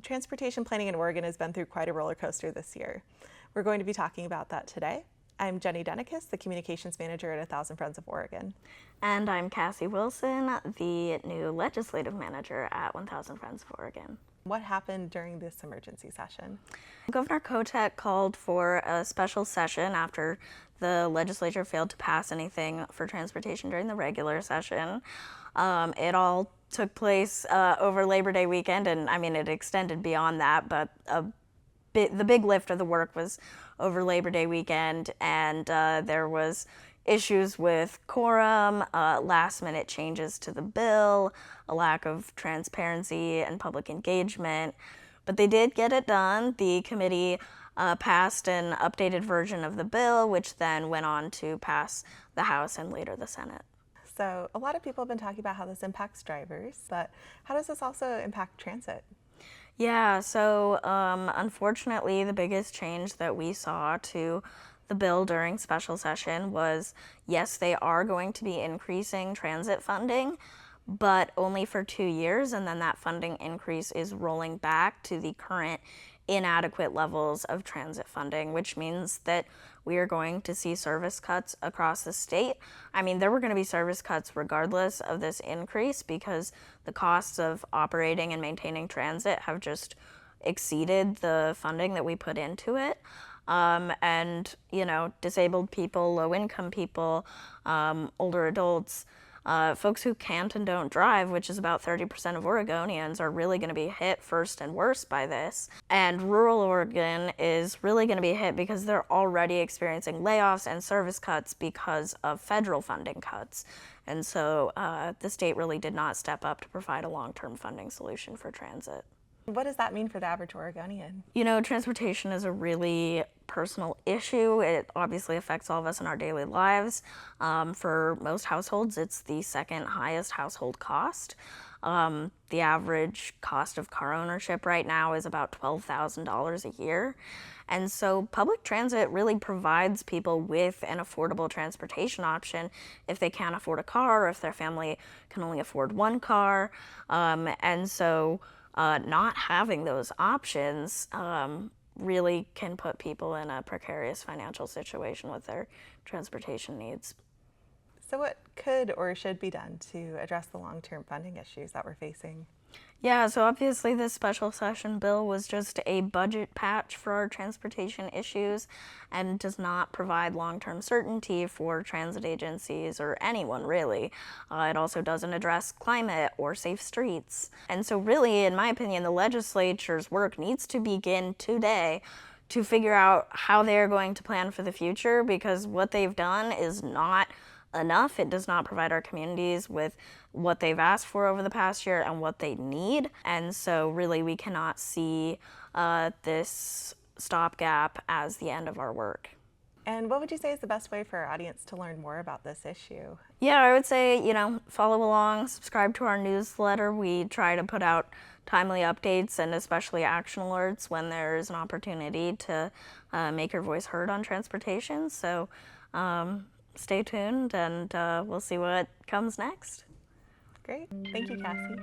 Transportation planning in Oregon has been through quite a roller coaster this year. We're going to be talking about that today. I'm Jenni Denekas, the Communications Manager at 1,000 Friends of Oregon. And I'm Cassie Wilson, the new Legislative Manager at 1,000 Friends of Oregon. What happened during this emergency session? Governor Kotek called for a special session after the legislature failed to pass anything for transportation during the regular session. It all took place over Labor Day weekend, and I mean, it extended beyond that, but the big lift of the work was over Labor Day weekend, and there was issues with quorum, last-minute changes to the bill, a lack of transparency and public engagement. But they did get it done. The committee passed an updated version of the bill, which then went on to pass the House and later the Senate. So a lot of people have been talking about how this impacts drivers, but how does this also impact transit? Yeah, so unfortunately, the biggest change that we saw to the bill during special session was, yes, they are going to be increasing transit funding, but only for 2 years, and then that funding increase is rolling back to the current inadequate levels of transit funding, which means that we are going to see service cuts across the state. I mean, there were going to be service cuts regardless of this increase because the costs of operating and maintaining transit have just exceeded the funding that we put into it. And, you know, disabled people, low-income people, older adults, folks who can't and don't drive, which is about 30% of Oregonians, are really going to be hit first and worst by this. And rural Oregon is really going to be hit because they're already experiencing layoffs and service cuts because of federal funding cuts. And so the state really did not step up to provide a long-term funding solution for transit. What does that mean for the average Oregonian? You know, transportation is a really personal issue. It obviously affects all of us in our daily lives. For most households, it's the second highest household cost. The average cost of car ownership right now is about $12,000 a year. And so public transit really provides people with an affordable transportation option if they can't afford a car or if their family can only afford one car. And so not having those options really can put people in a precarious financial situation with their transportation needs. So what could or should be done to address the long-term funding issues that we're facing? Yeah, so obviously this special session bill was just a budget patch for our transportation issues and does not provide long-term certainty for transit agencies or anyone really. It also doesn't address climate or safe streets. And so really, in my opinion, the legislature's work needs to begin today to figure out how they're going to plan for the future, because what they've done is not enough. It does not provide our communities with what they've asked for over the past year and what they need. And so really we cannot see this stopgap as the end of our work. And what would you say is the best way for our audience to learn more about this issue? Yeah, I would say, you know, follow along, subscribe to our newsletter. We try to put out timely updates and especially action alerts when there is an opportunity to make your voice heard on transportation. So stay tuned, and we'll see what comes next. Great. Thank you, Cassie.